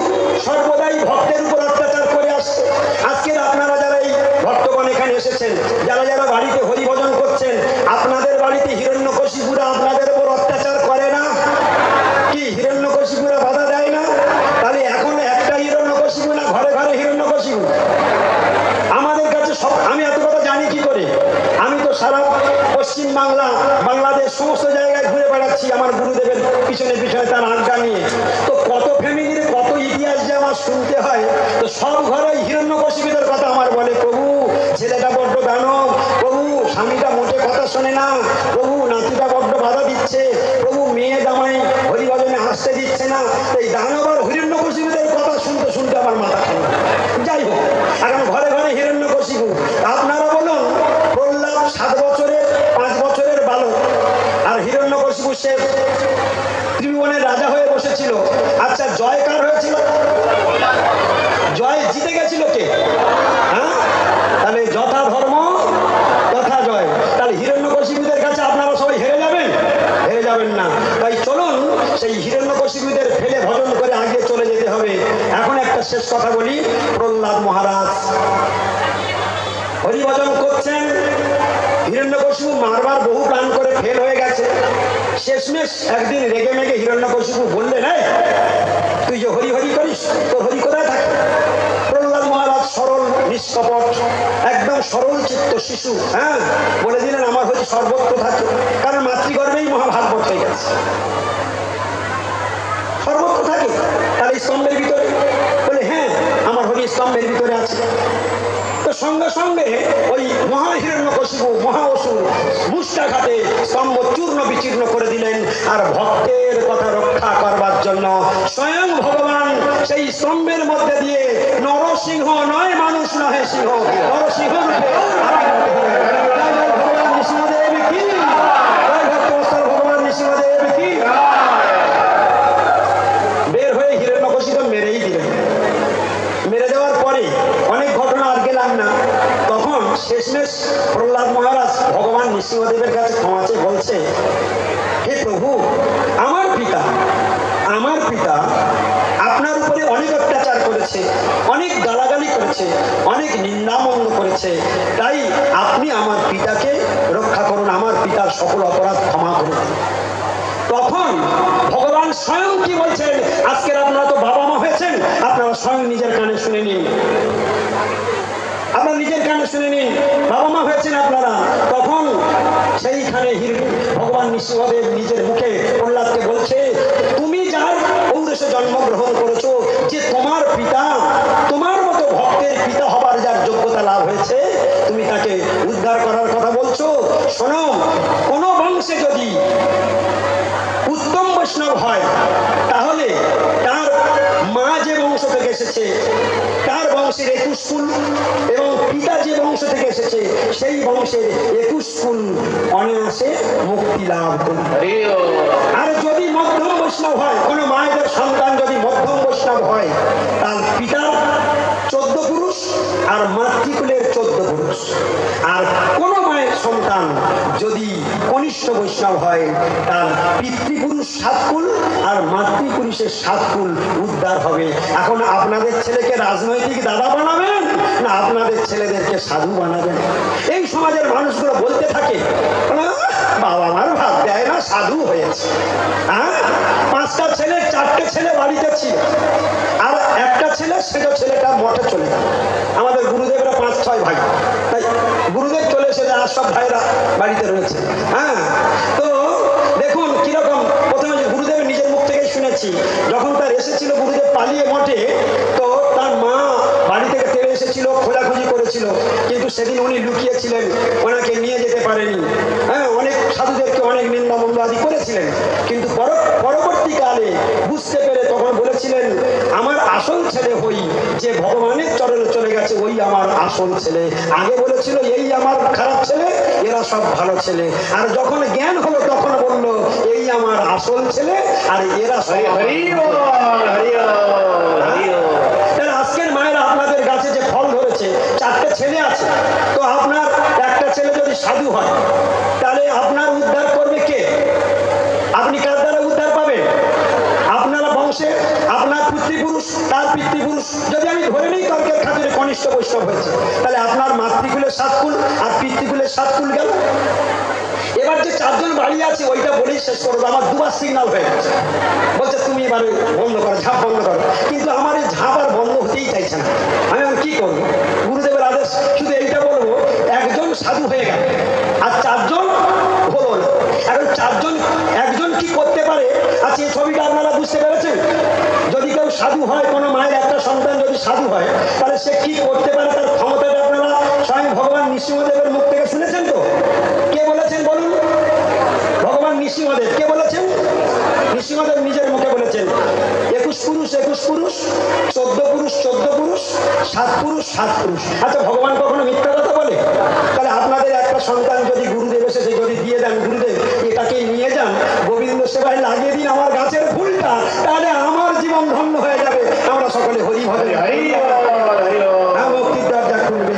সর্বদাই ভক্তের উপর অত্যাচার করে আসছে। আজকের আপনারা যারা এই ভক্তগণ এখানে এসেছেন, যারা যারা বাড়িতে হরিভজন করছেন, আপনাদের বাড়িতে হিরণ্যকশিপুরা আপনাদের উপর অত্যাচার করে না? কি হিরণ্যকশিপুরা বাধা দেয় না? তাহলে এখন একটা হিরণ্যকশিপু না ঘরে ঘরে হিরণ্যকশিপু? আমাদের কাছে সব, আমি এত কথা জানি কি করে? আমি তো সারা পশ্চিম বাংলা, বাংলাদেশ সমস্ত জায়গায় ঘুরে বেড়াচ্ছি আমার গুরুদেবের পিছনে পিছনে তার আড্ডা নিয়ে। তো কত ফ্যামিলির কত ইতিহাস যে আমার শুনতে হয়। তো সব ঘরে হিরণ্যকশিপুদের কথা আমার বলে, প্রভু ছেলেটা বড্ড দানব, প্রভু স্বামীটা মোটে কথা শোনে না, প্রভু নাতিটা বড্ড বাধা দিচ্ছে, প্রভু মেয়ে জামাই হরিভজনে আসতে দিচ্ছে না। এই দানব আর হিরণ্যকশিপুদের কথা শুনতে শুনতে আমার মাথা খায়। যাই হোক, এখন ঘরে ঘরে হিরণ্যকশিপু। আপনারা বলুন, প্রহ্লাদ 7 বছরের 5 বছরের বালক, আর হিরণ্যকশিপু সে ত্রিভুবনের রাজা হয়ে বসেছিল। আচ্ছা, জয় কার হয়েছিল? জয় জিতে গেছিল কে? হ্যাঁ, তাহলে যথা ধর্ম তথা জয়। তাহলে হিরণ্যকশিপুদের কাছে আপনারা সবাই হেরে যাবেন? হেরে যাবেন না। তাই চলুন সেই হিরণ্যকশিপুদের ফেলে ভজন করে আগে চলে যেতে হবে। এখন একটা শেষ কথা বলি। প্রহ্লাদ মহারাজ হরিভজন করছেন, হিরণ্যকশিপু মারবার বহু প্ল্যান করে ফেল হয়ে গেছে। শেষমেশ একদিন রেগে মেগে হিরণ্যকশিপু বললেন, তুই যে হরি হরি করিস, তোর হরি কোথায় থাকে? প্রহ্লাদ মহারাজ সরল নিষ্কপট, একদম সরল চিত্ত শিশু, হ্যাঁ, বলে দিলেন আমার হরি সর্বত্র থাকে। কারণ মাতৃগর্ভেই মহাভাগবত হয়ে গেছে, সর্বত্র থাকে। তাহলে স্তম্ভের ভিতরে? বলে হ্যাঁ, আমার হরি স্তম্ভের ভিতরে আছে। তো সঙ্গে সঙ্গে ওই মহাহিরণ্যকশিপু মহা অসুর মুষ্টাঘাতে স্তম্ভ চূর্ণ বিচূর্ণ করে দিলেন। আর ভক্তের কথা রক্ষা করবার জন্য স্বয়ং ভগবান সেই স্তম্ভের মধ্যে দিয়ে নরসিংহ নয়, মানুষ নহে সিংহ, নরসিংহ ভগবান নৃসিংহদেব কি, ভগবান নৃসিংহদেব কি। বের হয়ে হিরণ্যকশিপু মেরেই দিলেন। মেরে দেওয়ার পরে অনেক ঘটনা আর গেলাম না। তখন শেষমেশ প্রহ্লাদ মহারাজ ভগবান নৃসিংহদেবের কাছে ক্ষমা চেয়ে বলছে, হে প্রভু, আমার পিতা আপনার উপরে অনেক অত্যাচার করেছে, অনেক গালাগালি করেছে, অনেক নিন্দামন্য করেছে। তাই আপনি আমার পিতাকে রক্ষা করুন, আমার পিতার সকল অপরাধ ক্ষমা করুন। তখন ভগবান স্বয়ং কি বলছেন, আজকের আপনারা তো বাবা মা হয়েছেন, আপনারা স্বয়ং নিজের কানে শুনে নিন, আপনারা নিজের কানে শুনে নিন, বাবা মা হয়েছেন আপনারা। তখন সেইখানে ভগবান নৃসিংহদেব নিজের মুখে প্রহ্লাদকে বলছে, তুমি যার ঔরসে জন্মগ্রহণ করেছো, যে তোমার পিতা, তোমার মতো ভক্তের পিতা হবার যার যোগ্যতা লাভ হয়েছে, তুমি তাকে উদ্ধার করার কথা বলছো। শোনো, কোন বংশে যদি উত্তম বৈষ্ণব হয়, তাহলে তার মা যে বংশ থেকে এসেছে তার বংশের 21 কুল, এবং পিতা যে বংশ থেকে এসেছে সেই বংশের 21 কুল অনায়াসে মুক্তি লাভ করবে। আর যদি মধ্যম বৈষ্ণব হয়, কোন মায়েদের সন্তান যদি মধ্যম বৈষ্ণব হয়, তার পিতার 14 পুরুষ আর মাতৃকুলের 14 পুরুষ। আর কোন মায়ের সন্তান যদি কনিষ্ঠ বৈষ্ণব হয়, তার পিতৃপুরুষ 7 কুল আর মাতৃপুরুষের 7 কুল উদ্ধার হবে। এখন আপনাদের ছেলেকে রাজনৈতিক দাদা বানাবেন না আপনাদের ছেলেদেরকে সাধু বানাবেন? এই সমাজের মানুষগুলো বলতে থাকে, বাবা মার ভাত দেয় না, সাধু হয়েছে। হ্যাঁ, 5টা ছেলে, 4টে ছেলে বাড়িতে ছিল, আর একটা ছেলে, সেটা ছেলেটা মঠে চলে গেল। আমাদের গুরুদেবরা 5-6 ভাই, তাই গুরুদেব চলে এসেছে, আর সব ভাইরা বাড়িতে রয়েছে। হ্যাঁ, তো দেখুন কিরকম। প্রথমে গুরুদেবের নিজের মুখ থেকেই শুনেছি, যখন তার এসেছিল গুরুদেব পালিয়ে মঠে, তো তার মা বাড়ি থেকে তেড়ে এসেছিল, খোঁজাখুঁজি করেছিল, কিন্তু সেদিন উনি লুকিয়েছিলেন, ওনাকে নিয়ে যেতে পারেনি। হ্যাঁ, অনেক সাধুদেরকে অনেক নিন্দামন্দ আদি করেছিলেন, কিন্তু পরবর্তীকালে বুঝতে পেরে তখন বলেছিলেন, আমার আসল ছেলে হই, যে ভগবানের চরণে চলে গেছে, ওই আমার আসল আসল ছেলে। আগে বলেছিল এই আমার খারাপ ছেলে, এরা সব ভালো ছেলে। আর যখন জ্ঞান হলো তখন বললো এই আমার আসল ছেলে আর এরা সব তাহলে আজকের মায়েরা আপনাদের গাছে যে ফল ধরেছে, 4টে ছেলে আছে, তো আপনার একটা ছেলে যদি সাধু হয় তাহলে আপনার উদ্ধার করবে কে? আপনি কার দ্বারা উদ্ধার পাবেন? আপনারা বংশে আপনার পিতৃপুরুষ, তার পিতৃপুরুষ, যদি আমি ধরে নিই তর্কের খাতিরে কনিষ্ঠ বৈষ্ণব হয়েছে, তাহলে আপনার মাতৃকুলের 7 কুল আর পিতৃকুলের 7 কুল গেল। এবার যে 4 জন বাড়ি আছে ওইটা বলেই শেষ করবো। আমার দুবার সিগন্যাল হয়ে গেছে, বলছে তুমি এবারে বন্ধ করো, ঝাঁপ বন্ধ করো। কিন্তু আমার এই ঝাঁপ আর বন্ধ হতেই চাইছে না। আমি আর কি করবো? গুরুদেবের আদেশ, শুধু এইটা বলবো, একজন সাধু হয়ে গেল আর 4 জন হলো না। এখন 4 জন, একজন কি করতে পারে? আচ্ছা, এই ছবিটা আপনারা বুঝতে পেরেছেন? যদি কেউ সাধু হয়, কোনো মায়ের একটা সন্তান যদি সাধু হয়, তাহলে সে কি করতে পারে, তার ক্ষমতাটা আপনারা স্বয়ং ভগবান নৃসিংহদেবের মুখ থেকে শুনেছেন তো? কে বলেছেন বলুন? ভগবান নৃসিংহদেব। কে বলেছেন? নৃসিংহদেব নিজের মুখে বলেছেন, 21 পুরুষ 21 পুরুষ, 14 পুরুষ 14 পুরুষ, 7 পুরুষ 7 পুরুষ। আচ্ছা, ভগবান কখনো মিথ্যা কথা বলে? তাহলে আপনাদের একটা সন্তান যদি গুরুদেব এসেছে, যদি দিয়ে দেন, গুরুদেব এটাকে নিয়ে যান, গোবিন্দ সেবায় লাগিয়ে দিন আমার গাছের ফুলটা, তাহলে আমার জীবন ধন্য হয়ে যাবে। আমরা সকলে হরি ভরে মুক্তির দরজা খুলবে।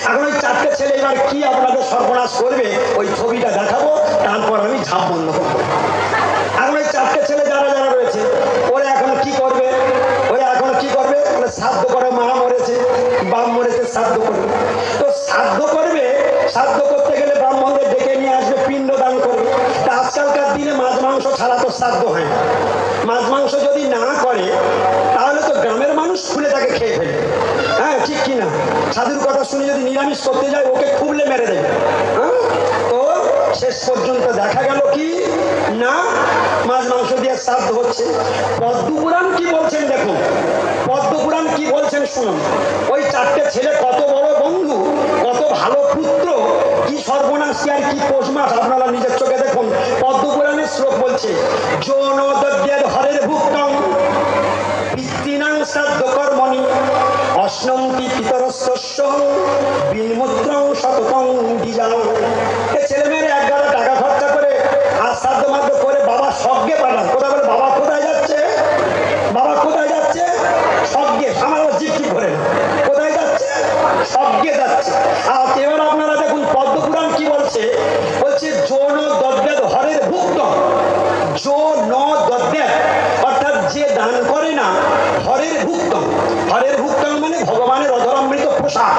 এখন ওই 4টে ছেলে এবার কি আপনাদের সর্বনাশ করবে, ওই ছবিটা দেখাবো, তারপর আমি ঝাঁপ বন্ধ করবো। এখন ওই 4টে ছেলে যারা যারা রয়েছে, ওরা এখন কি করবে? ওরা এখন কি করবে? শ্রাদ্ধ করে, মা মরেছে, বাপ মরেছে, শ্রাদ্ধ করবে। তো শ্রাদ্ধ করবে, শ্রাদ্ধ করতে গেলে ব্রাহ্মণদের ডেকে নিয়ে আসবে, পিণ্ড দান করবে। তা আজকালকার দিনে মাছ মাংস ছাড়া তো শ্রাদ্ধ হয় না। মাছ মাংস যদি না করে তাহলে তো গ্রামের মানুষ খুলে তাকে খেয়ে ফেলে। হ্যাঁ, ঠিক কিনা? সাধুর কথা শুনে যদি নিরামিষ করতে যায়, ওকে খুবলে মেরে দেবে। হ্যাঁ, তো শেষ পর্যন্ত দেখা গেল কি না, মাছ মাংস দিয়ে শ্রাদ্ধ হচ্ছে। পদ্মপুরাণ কি বলছেন দেখুন, পদ্মপুরাণ কি বলছেন শুনুন। ওই 4টে ছেলে কত বড় বন্ধু, কত ভালো পুত্র, কি সর্বনাশ আর কি পৌষ মাস, আপনারা নিজের চোখে দেখুন। পদ্মপুরাণের শ্লোক বলছে, যৌন দ্রব্যের হরের ভুক্তং পিতৃণাং শ্রাদ্ধ কর্মণি অশ্নন্তি পিতরস্তস্য বিনমূত্রং শতকং দ্বিজা। ছেলেমেয়ের 11 টাকা খরচা করে আর শ্রাদ্ধ মাদ্য করে বাবা স্বর্গে পাঠান। কোথায় বলে বাবা কোথায় যাচ্ছে? বাবা কোথায় যাচ্ছে? স্বর্গে। আমার জিজ্ঞি করে কোথায় যাচ্ছে? স্বর্গে যাচ্ছে। আর এবার আপনারা দেখুন পদ্মপুরাণ কি বলছে, বলছে যৌন দ্রব্যের হরের ভুক্ত। যৌন দ্রব্যের অর্থাৎ যে দান করে না, হরের ভুক্তম। হরের ভুক্তম মানে ভগবানের অধরামৃত পোশাক।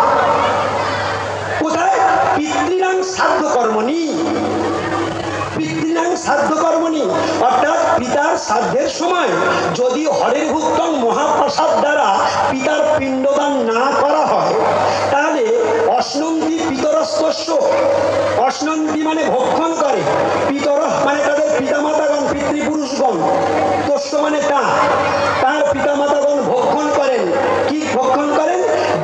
কোথায়? পিতৃণাং শ্রাদ্ধ কর্মণি। পিতৃণাং শ্রাদ্ধ কর্মণি অর্থাৎ পিতার শ্রাদ্ধের সময় যদি হরের ভুক্তম মহাপ্রসাদ দ্বারা পিতার পিণ্ডদান না করা হয়, তাহলে অশ্নন্তি পিতরস্তস্য। অশ্নন্তি মানে ভক্ষণ করে, পিতর মানে তাদের পিতামাতাগণ, পিতৃপুরুষগণ, তস্য মানে তার পিতামাতাগণ ভক্ষণ করেন। কি ভক্ষণ করেন?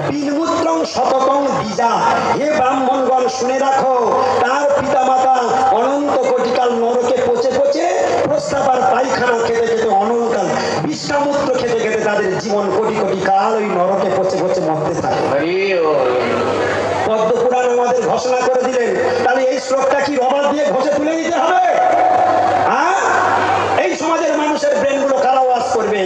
বিনমূত্রং শতকং দ্বিজা। হে ব্রাহ্মণগণ শুনে রাখো, তার পিতামাতা অনন্ত কোটিকাল নরকে পচে পচে প্রস্তাব আর পায়খানা খেতে খেতে, অনন্তকাল বিশ্রামূত্র খেতে খেতে তাদের জীবন কোটি কোটি কাল ওই নরকে পচে পচে মরতে থাকে। পদ্মপুরাণ আমাদের ঘোষণা করে দিলেন। তাহলে এই শ্লোকটা কি রবার দিয়ে ঘষে তুলে দিতে হবে? হ্যাঁ, এই সমাজের মানুষের ব্রেনগুলো কারা ওয়াশ করবে?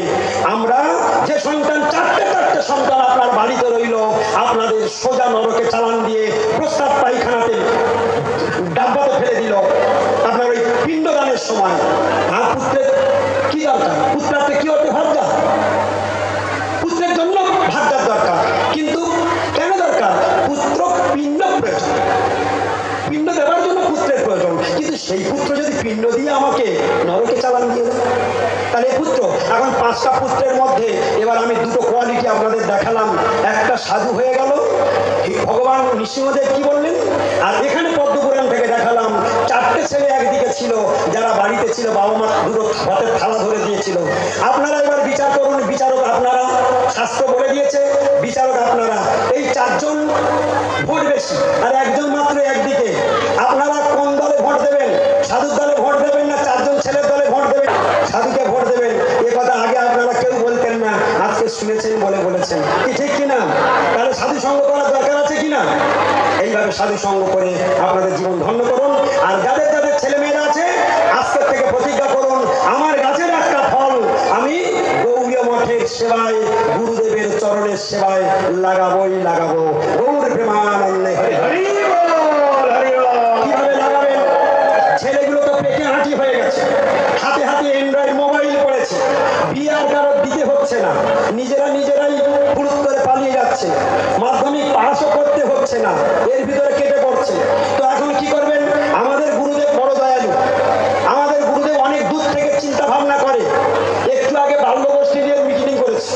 আমরা যে সন্তান, 4টে সন্তান আপনার বাড়িতে রইল, আপনাদের সোজা নরকে চালান দিয়ে প্রস্তাব পায়খানাতে ডাব্বাতে ফেলে দিল আপনার ওই পিণ্ডদানের সময়। আর পুত্রের কি দরকার? পুত্রার্থে কি হতে ভাবটা? পুত্রের জন্য ভাবটার দরকার। কিন্তু কেন দরকার? পুত্র পিণ্ড প্রয়োজন, পিণ্ড দেওয়ার জন্য পুত্রের প্রয়োজন। কিন্তু সেই পুত্র যদি পিণ্ড দিয়ে আমাকে নরকে চালান দিয়ে দেয়, তাহলে পুত্র। এখন 5টা পুত্রের মধ্যে এবার আমি 2টো কোয়ালিটি আপনাদের দেখালাম। একটা সাধু হয়ে গেল, ভগবান নৃসিংহদেব কি বললেন, আর এখানে পদ্মপুরাণ থেকে দেখালাম 4টে ছেলে একদিকে ছিল, যারা বাড়িতে ছিল, বাবা মা দুটো ভাতের থালা ধরে দিয়েছিল। আপনারা এবার বিচার করুন, বিচারক আপনারা, শাস্ত্র বলে দিয়েছে, বিচারক আপনারা। এই 4 জন ভোট বেশি আর একজন মাত্র একদিকে। আপনারা কোন দলে ভোট দেবেন? সাধুর দলে ভোট দেবেন না 4 জন ছেলের দলে ভোট দেবেন? সাধুকে ভোট দেবেন। এ কথা আগে আপনারা কেউ বলতেন না, আজকে শুনেছেন বলে বলেছেন। কি ঠিক কিনা? তাহলে সাধু সঙ্গ করার দরকার আছে কি? সাধু সঙ্গ করে আপনাদের জীবন ধন্য করুন। আর যাদের যাদের ছেলে মেয়েরা আছে আজকের থেকে প্রতিজ্ঞা করুন, আমার গাছের একটা ফল আমি গৌরীয় মঠের সেবায়, গুরুদেবের চরণের সেবায় লাগাবোই লাগাবো। গৌর প্রেমানন্দে হরি হরি বল, হরি বল। কিভাবে লাগাবেন? ছেলেগুলো তো পেটে হাঁটি হয়ে গেছে, হাতে হাতে অ্যান্ড্রয়েড মোবাইল পড়েছে, বিয়ে আর কারোর দিতে হচ্ছে না, নিজেরাই ফুরুত করে পালিয়ে যাচ্ছে, মাধ্যমিক পাশও করতে হচ্ছে না, এর ভিতরে কেটে পড়ছে। তো এখন কি করবেন? আমাদের গুরুদেব বড় দয়ালু, আমাদের গুরুদেব অনেক দূর থেকে চিন্তা ভাবনা করে। একটু আগে বাল্যগোষ্ঠী দিয়ে মিটিং করেছে,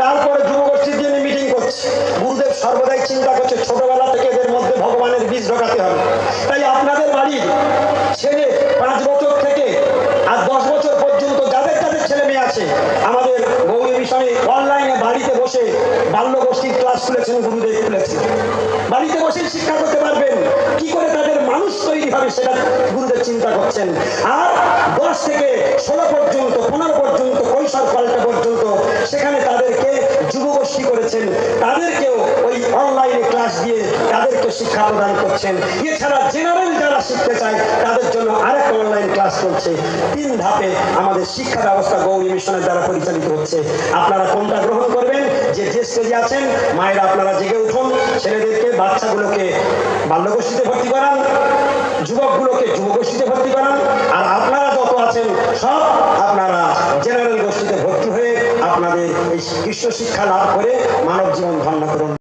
তারপরে যুবগোষ্ঠী দিয়ে মিটিং করছে। গুরুদেব সর্বদাই চিন্তা করছে ছোটবেলা থেকে এদের মধ্যে ভগবানের বীজ ঢোকাতে হবে। তাই আপনাদের বাড়ির ছেলে 5 বছর থেকে আর 10 বছর পর্যন্ত যাদের যাদের ছেলে মেয়ে আছে, আমাদের গৌরী বিষয়ে অনলাইনে বাড়িতে বসে বাল্যগোষ্ঠীর ক্লাস খুলেছেন, গুরুদেব খুলেছেন। বাড়িতে বসেই শিক্ষা করতে পারবেন, কি করে তাদের মানুষ তৈরি হবে সেটা গুরুদেব চিন্তা করছেন। আর 10 থেকে 16 পর্যন্ত, 15 পর্যন্ত, কৈশোর কালটা পর্যন্ত সেখানে তাদেরকে যুবগোষ্ঠী করেছেন, তাদেরকেও ওই অনলাইনে ক্লাস দিয়ে তাদেরকে শিক্ষা প্রদান করছেন। এছাড়া জেনারেল যারা শিখতে চায় তাদের জন্য আরেকটা অনলাইন ক্লাস চলছে। 3 ধাপে আমাদের শিক্ষা ব্যবস্থা গৌরী মিশনের দ্বারা পরিচালিত হচ্ছে। আপনারা কোনটা গ্রহণ করবেন? যে স্টেজে আছেন মায়েরা আপনারা জেগে উঠুন, ছেলেদেরকে বাচ্চাগুলোকে বাল্যগোষ্ঠীতে ভর্তি করান, যুবকগুলোকে যুবগোষ্ঠীতে ভর্তি করান, আর আপনারা যত আছেন সব আপনারা জেনারেল গোষ্ঠীতে ভর্তি হয়ে আপনাদের এই কৃষ্ণ শিক্ষা লাভ করে মানব জীবন ধন্য করুন।